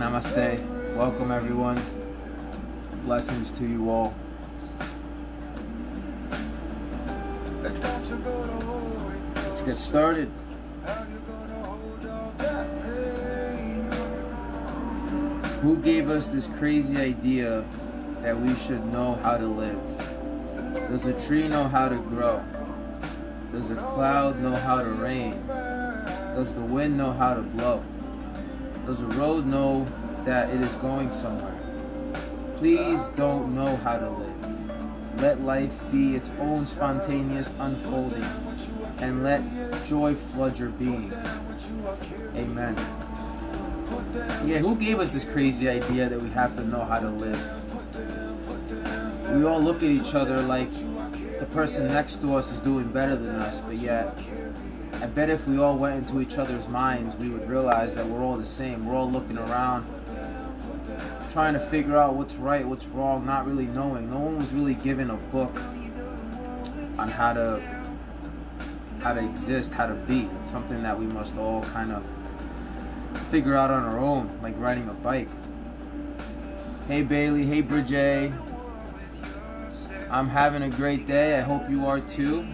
Namaste. Welcome everyone. Blessings to you all. Let's get started. Who gave us this crazy idea that we should know how to live? Does a tree know how to grow? Does a cloud know how to rain? Does the wind know how to blow? Does a road know that it is going somewhere? Please don't know how to live. Let life be its own spontaneous unfolding, and let joy flood your being. Amen. Yeah, who gave us this crazy idea that we have to know how to live? We all look at each other like the person next to us is doing better than us, but yet I bet if we all went into each other's minds, we would realize that we're all the same. We're all looking around, trying to figure out what's right, what's wrong, not really knowing. No one was really given a book on how to exist, how to be. It's something that we must all kind of figure out on our own, like riding a bike. Hey Bailey, hey Bridget. I'm having a great day. I hope you are too.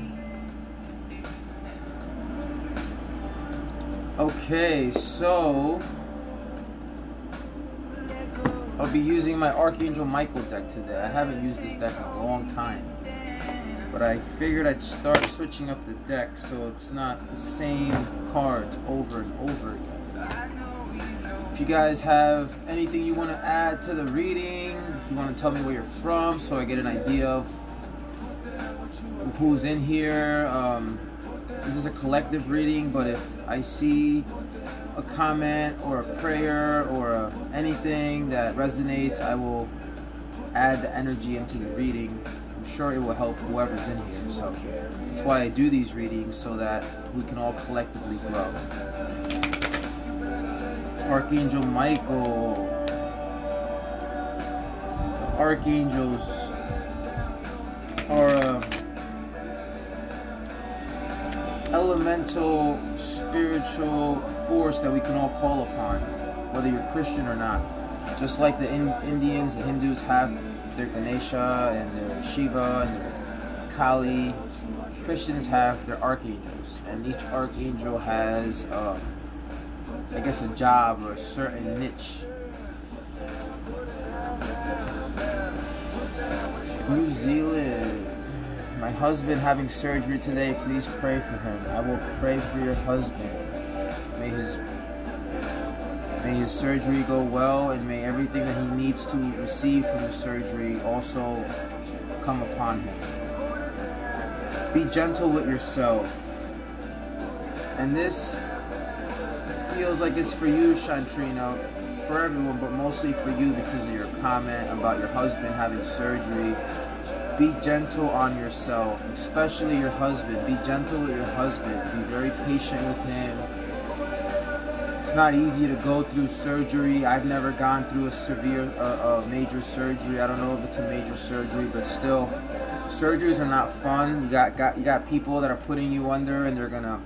Okay, so I'll be using my Archangel Michael deck today. I haven't used this deck in a long time, but I figured I'd start switching up the deck so it's not the same cards over and over again. If you guys have anything you want to add to the reading, if you want to tell me where you're from so I get an idea of who's in here. This is a collective reading, but if I see a comment or a prayer or anything that resonates, I will add the energy into the reading. I'm sure it will help whoever's in here. So that's why I do these readings, so that we can all collectively grow. Archangel Michael. The archangels are elemental spiritual force that we can all call upon, whether you're Christian or not. Just like the Indians, the Hindus have their Ganesha and their Shiva and their Kali, Christians have their archangels, and each archangel has I guess a job or a certain niche. New Zealand. My husband having surgery today. Please pray for him. I will pray for your husband. May his surgery go well, and may everything that he needs to receive from the surgery also come upon him. Be gentle with yourself. And this feels like it's for you, Shantrina, for everyone, but mostly for you because of your comment about your husband having surgery. Be gentle on yourself, especially your husband. Be gentle with your husband. Be very patient with him. It's not easy to go through surgery. I've never gone through a major surgery. I don't know if it's a major surgery, but still, surgeries are not fun. You got people that are putting you under, and they're gonna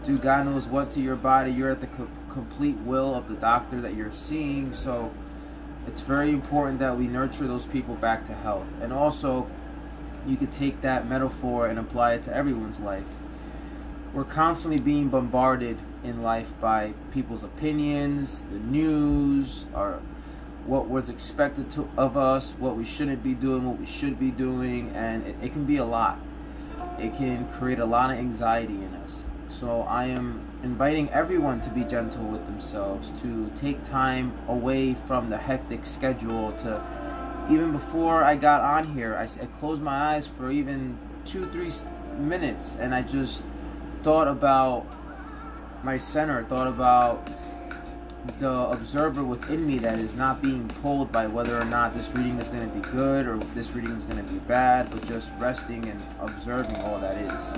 do God knows what to your body. You're at the complete will of the doctor that you're seeing. So it's very important that we nurture those people back to health. And also, you could take that metaphor and apply it to everyone's life. We're constantly being bombarded in life by people's opinions, the news, or what was expected of us, what we shouldn't be doing, what we should be doing, and it can be a lot. It can create a lot of anxiety in us. So I am inviting everyone to be gentle with themselves, to take time away from the hectic schedule. To even before I got on here, I closed my eyes for even 2-3 minutes, and I just thought about my center, thought about the observer within me that is not being pulled by whether or not this reading is going to be good or this reading is going to be bad, but just resting and observing all that is.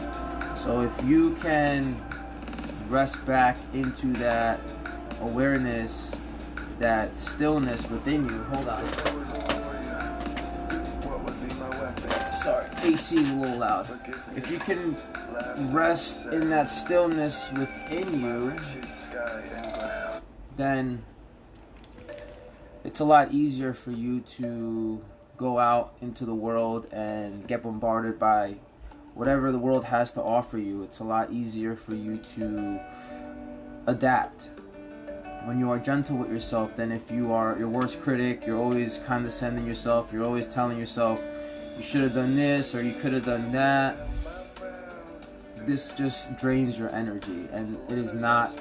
So if you can rest back into that awareness, that stillness within you. Hold on. Sorry, AC is a little loud. If you can rest in that stillness within you, then it's a lot easier for you to go out into the world and get bombarded by whatever the world has to offer you. It's a lot easier for you to adapt when you are gentle with yourself than if you are your worst critic. You're always condescending yourself. You're always telling yourself you should have done this or you could have done that. This just drains your energy, and it is not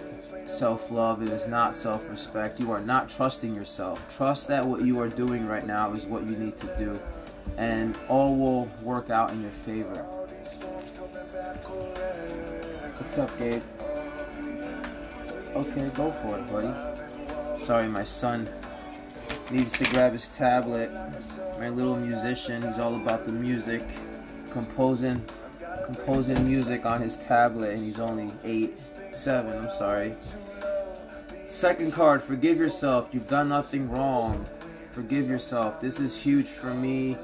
self-love. It is not self-respect. You are not trusting yourself. Trust that what you are doing right now is what you need to do, and all will work out in your favor. What's up, Gabe? Okay, go for it, buddy. Sorry, my son needs to grab his tablet. My little musician, he's all about the music, composing music on his tablet, and he's only 7, I'm sorry. Second card, forgive yourself. You've done nothing wrong. Forgive yourself. This is huge for me.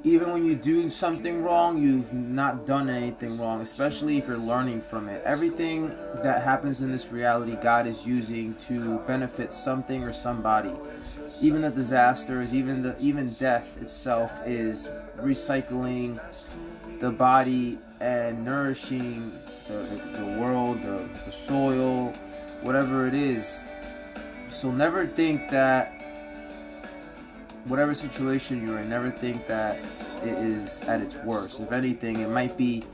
Even when you do something wrong, you've not done anything wrong, especially if you're learning from it. Everything that happens in this reality, God is using to benefit something or somebody. Even the disasters, even death itself is recycling the body and nourishing the world, the soil, whatever it is. So never think that whatever situation you're in, never think that it is at its worst. If anything, it might be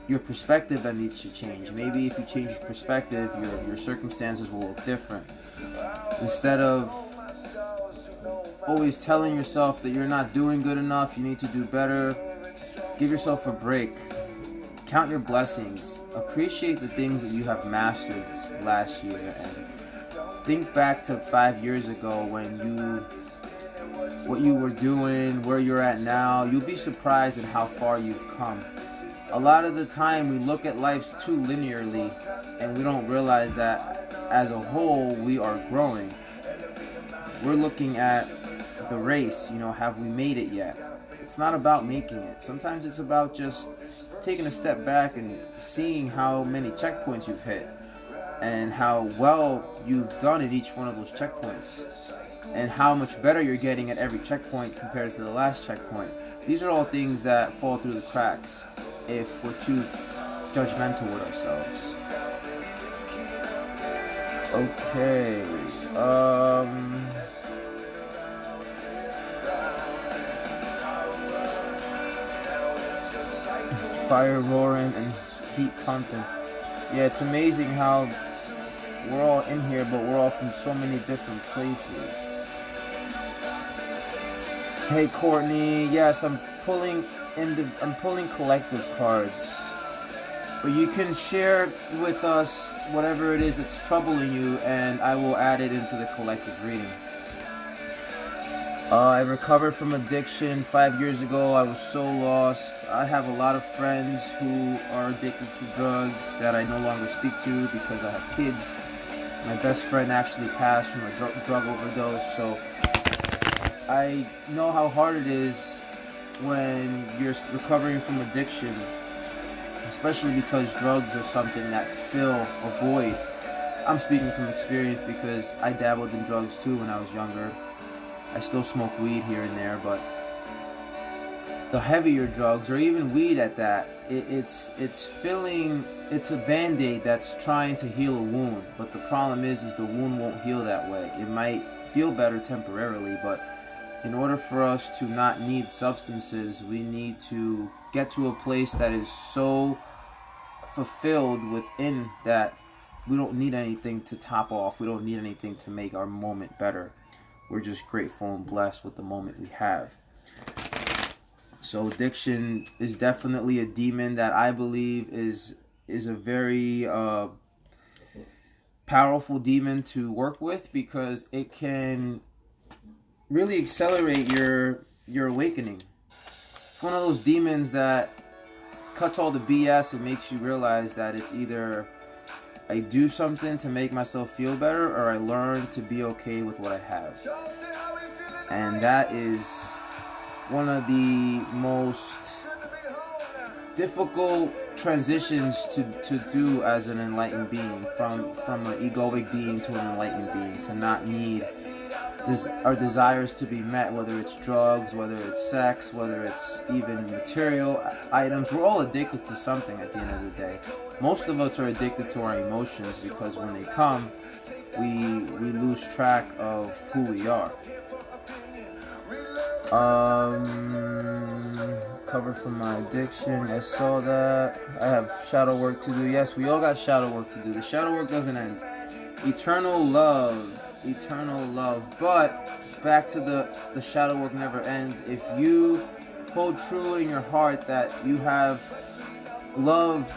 your perspective that needs to change. Maybe if you change your perspective, your circumstances will look different. Instead of always telling yourself that you're not doing good enough, you need to do better, give yourself a break. Count your blessings. Appreciate the things that you have mastered last year, and think back to 5 years ago when what you were doing, where you're at now. You'll be surprised at how far you've come. A lot of the time we look at life too linearly, and we don't realize that as a whole we are growing. We're looking at the race, have we made it yet? It's not about making it. Sometimes it's about just taking a step back and seeing how many checkpoints you've hit and how well you've done at each one of those checkpoints, and how much better you're getting at every checkpoint compared to the last checkpoint. These are all things that fall through the cracks if we're too judgmental with ourselves. Okay. Fire roaring and heat pumping. Yeah, it's amazing how we're all in here, but we're all from so many different places. Hey Courtney, yes, I'm pulling collective cards, but you can share with us whatever it is that's troubling you, and I will add it into the collective reading. I recovered from addiction 5 years ago. I was so lost. I have a lot of friends who are addicted to drugs that I no longer speak to because I have kids. My best friend actually passed from a drug overdose, so I know how hard it is when you're recovering from addiction, especially because drugs are something that fill a void. I'm speaking from experience because I dabbled in drugs too when I was younger. I still smoke weed here and there, but the heavier drugs, or even weed at that, it's a band-aid that's trying to heal a wound. But the problem is the wound won't heal that way. It might feel better temporarily, but in order for us to not need substances, we need to get to a place that is so fulfilled within that we don't need anything to top off. We don't need anything to make our moment better. We're just grateful and blessed with the moment we have. So addiction is definitely a demon that I believe is a very powerful demon to work with, because it can really accelerate your awakening. It's one of those demons that cuts all the BS and makes you realize that it's either I do something to make myself feel better, or I learn to be okay with what I have. And that is one of the most difficult transitions to do as an enlightened being, from an egoic being to an enlightened being, to not need our desires to be met, whether it's drugs, whether it's sex, whether it's even material items. We're all addicted to something at the end of the day. Most of us are addicted to our emotions because when they come, we lose track of who we are. Covered from my addiction. I saw that. I have shadow work to do. Yes, we all got shadow work to do. The shadow work doesn't end. Eternal love. But back to the shadow work never ends. If you hold true in your heart that you have love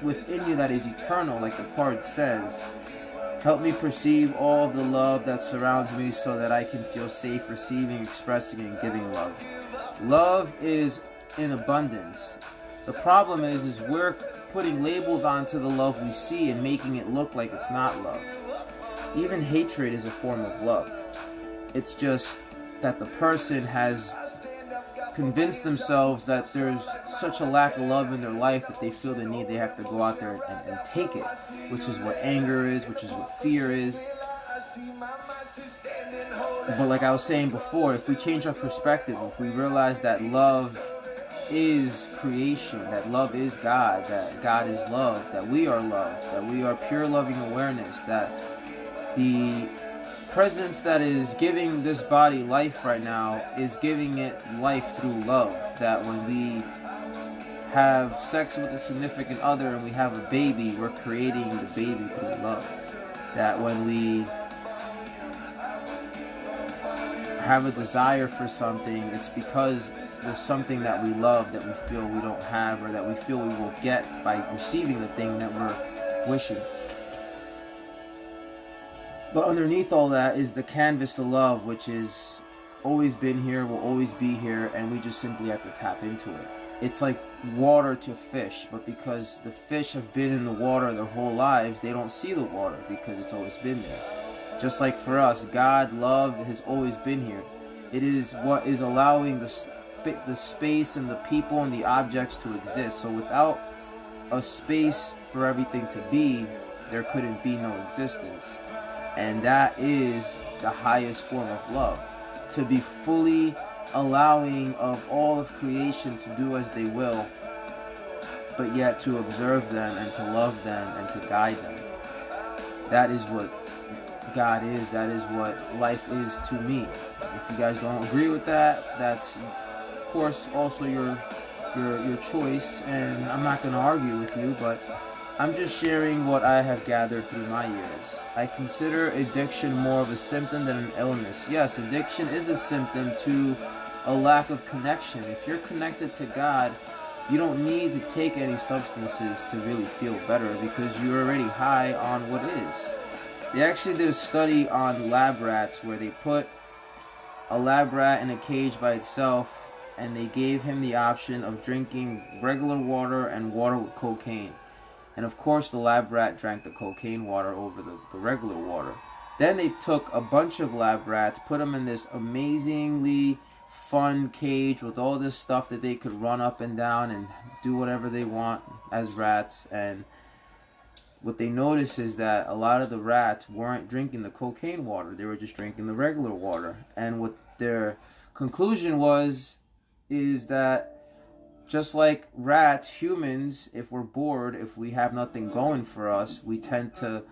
within you that is eternal, like the card says, help me perceive all of the love that surrounds me so that I can feel safe receiving, expressing, and giving love. Love is in abundance. The problem is we're putting labels onto the love we see and making it look like it's not love. Even hatred is a form of love. It's just that the person has convinced themselves that there's such a lack of love in their life that they feel the need they have to go out there and take it, which is what anger is, which is what fear is. But like I was saying before, if we change our perspective, if we realize that love is creation, that love is God, that God is love, that we are love, that we are pure loving awareness, that the presence that is giving this body life right now is giving it life through love, that when we have sex with a significant other and we have a baby, we're creating the baby through love, that when we have a desire for something, it's because there's something that we love that we feel we don't have, or that we feel we will get by receiving the thing that we're wishing. But underneath all that is the canvas of love, which is always been here, will always be here, and we just simply have to tap into it. It's like water to fish, but because the fish have been in the water their whole lives, they don't see the water because it's always been there. Just like for us, God, love has always been here. It is what is allowing the space and the people and the objects to exist. So without a space for everything to be, there couldn't be no existence. And that is the highest form of love. To be fully allowing of all of creation to do as they will, but yet to observe them and to love them and to guide them. That is what God is. That is what life is to me. If you guys don't agree with that, that's of course also your choice, and I'm not going to argue with you, but I'm just sharing what I have gathered through my years. I consider addiction more of a symptom than an illness. Yes, addiction is a symptom to a lack of connection. If you're connected to God, you don't need to take any substances to really feel better because you're already high on what is. They actually did a study on lab rats where they put a lab rat in a cage by itself and they gave him the option of drinking regular water and water with cocaine. And of course the lab rat drank the cocaine water over the regular water. Then they took a bunch of lab rats, put them in this amazingly fun cage with all this stuff that they could run up and down and do whatever they want as rats. And what they noticed is that a lot of the rats weren't drinking the cocaine water. They were just drinking the regular water. And what their conclusion is that just like rats, humans, if we're bored, if we have nothing going for us, we tend to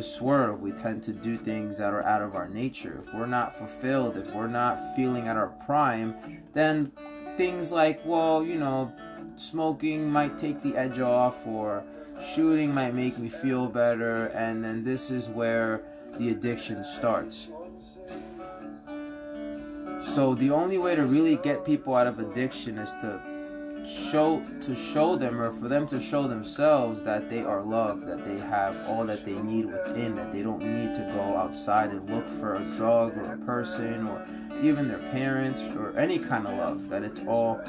swerve. We tend to do things that are out of our nature. If we're not fulfilled, if we're not feeling at our prime, then things like, well, you know, smoking might take the edge off, or shooting might make me feel better, and then this is where the addiction starts. So the only way to really get people out of addiction is to show them, or for them to show themselves, that they are loved, that they have all that they need within, that they don't need to go outside and look for a drug or a person or even their parents or any kind of love, that it's all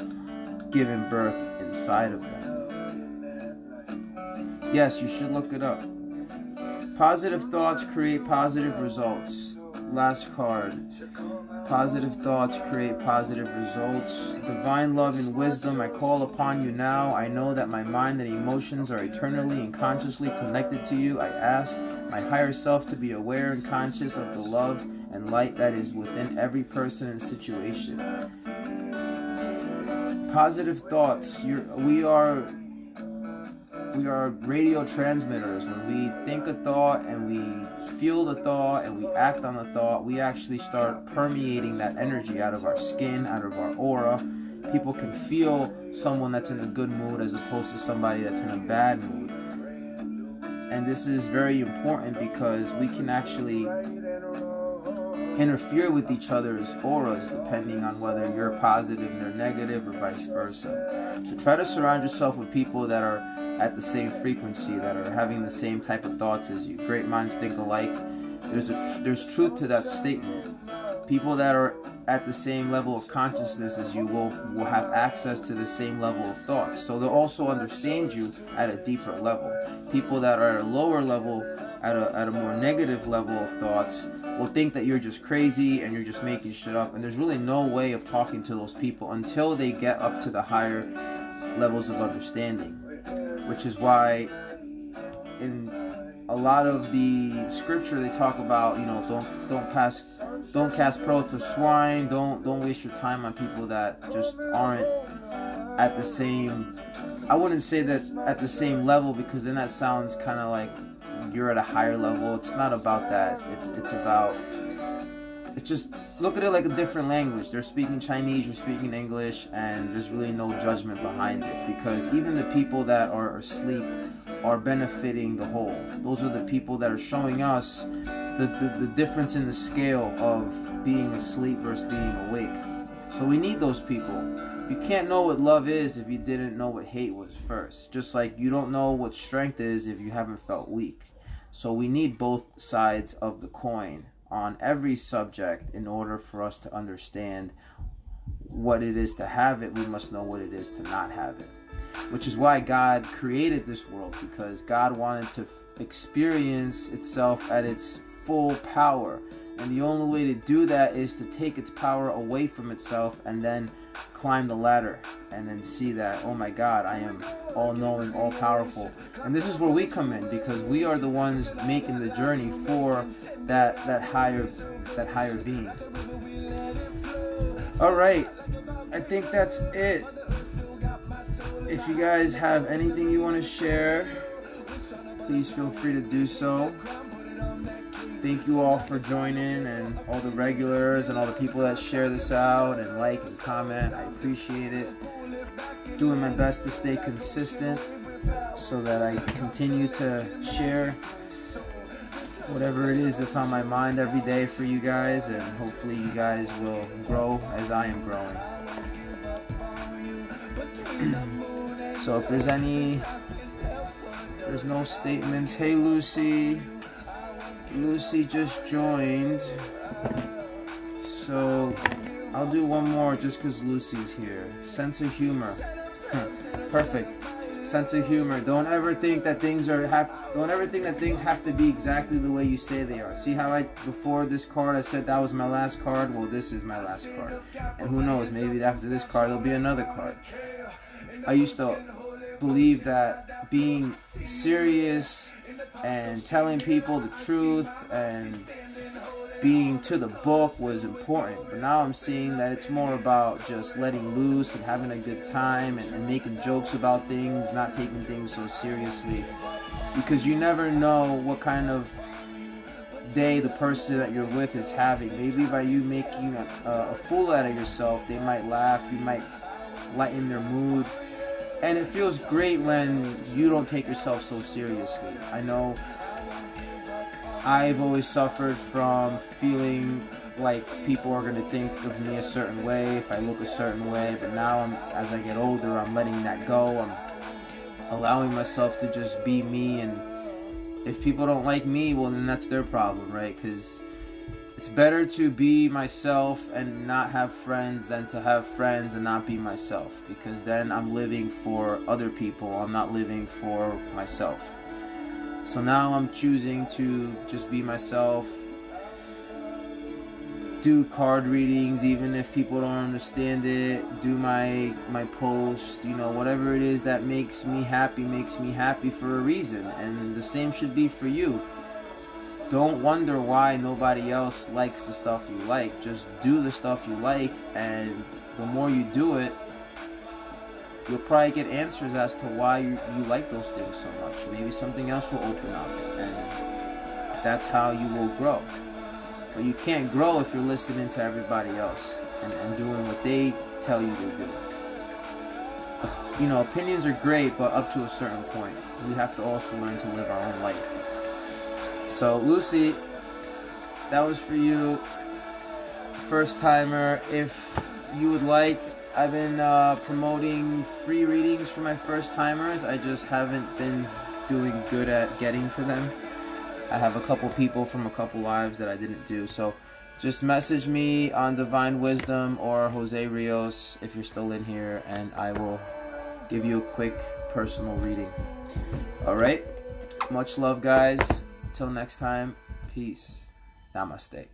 given birth inside of them. Yes, you should look it up. Positive thoughts create positive results. Last card. Positive thoughts create positive results. Divine love and wisdom, I call upon you now. I know that my mind and emotions are eternally and consciously connected to you. I ask my higher self to be aware and conscious of the love and light that is within every person and situation. Positive thoughts. We are radio transmitters. When we think a thought and we feel the thought and we act on the thought, we actually start permeating that energy out of our skin, out of our aura. People can feel someone that's in a good mood as opposed to somebody that's in a bad mood. And this is very important because we can actually interfere with each other's auras depending on whether you're positive and they're negative or vice versa. So try to surround yourself with people that are at the same frequency, that are having the same type of thoughts as you. Great minds think alike. There's truth to that statement. People that are at the same level of consciousness as you will have access to the same level of thoughts. So they'll also understand you at a deeper level. People that are at a lower level, at a more negative level of thoughts, will think that you're just crazy and you're just making shit up. And there's really no way of talking to those people until they get up to the higher levels of understanding. Which is why in a lot of the scripture they talk about, don't cast pearls to swine, don't waste your time on people that just aren't at the same, I wouldn't say that at the same level, because then that sounds kind of like you're at a higher level. It's not about that. It's just look at it like a different language. They're speaking Chinese, you're speaking English, and there's really no judgment behind it, because even the people that are asleep are benefiting the whole. Those are the people that are showing us the difference in the scale of being asleep versus being awake. So we need those people. You can't know what love is if you didn't know what hate was first. Just like you don't know what strength is if you haven't felt weak. So we need both sides of the coin on every subject in order for us to understand what it is to have it. We must know what it is to not have it. Which is why God created this world, because God wanted to experience itself at its full power. And the only way to do that is to take its power away from itself and then climb the ladder and then see that, oh my God, I am all-knowing, all-powerful. And this is where we come in, because we are the ones making the journey for that higher being. All right, I think that's it. If you guys have anything you want to share, please feel free to do so. Thank you all for joining, and all the regulars and all the people that share this out and like and comment. I appreciate it. Doing my best to stay consistent so that I continue to share whatever it is that's on my mind every day for you guys, and hopefully you guys will grow as I am growing. So if there's no statements. Hey Lucy just joined, so I'll do one more just because Lucy's here. Sense of humor. Perfect. Sense of humor. Don't ever think that things have to be exactly the way you say they are. See how before this card I said that was my last card? Well, this is my last card. And who knows, maybe after this card there'll be another card. I used to believe that being serious and telling people the truth and being to the book was important, but now I'm seeing that it's more about just letting loose and having a good time and making jokes about things, not taking things so seriously, because you never know what kind of day the person that you're with is having. Maybe by you making a fool out of yourself, they might laugh, you might lighten their mood. And it feels great when you don't take yourself so seriously. I know I've always suffered from feeling like people are going to think of me a certain way if I look a certain way. But now, as I get older, I'm letting that go. I'm allowing myself to just be me. And if people don't like me, well, then that's their problem, right? Because it's better to be myself and not have friends than to have friends and not be myself, because then I'm living for other people. I'm not living for myself. So now I'm choosing to just be myself, do card readings even if people don't understand it, do my post, whatever it is that makes me happy for a reason. And the same should be for you. don't wonder why nobody else likes the stuff you like. Just do the stuff you like, and the more you do it, you'll probably get answers as to why you like those things so much. Maybe something else will open up, and that's how you will grow. But you can't grow if you're listening to everybody else and doing what they tell you to do. You know, opinions are great, but up to a certain point. We have to also learn to live our own life. So, Lucy, that was for you, first timer. If you would like, I've been promoting free readings for my first timers. I just haven't been doing good at getting to them. I have a couple people from a couple lives that I didn't do. So just message me on Divine Wisdom or Jose Rios if you're still in here, and I will give you a quick personal reading. All right. Much love, guys. Till next time. Peace. Namaste.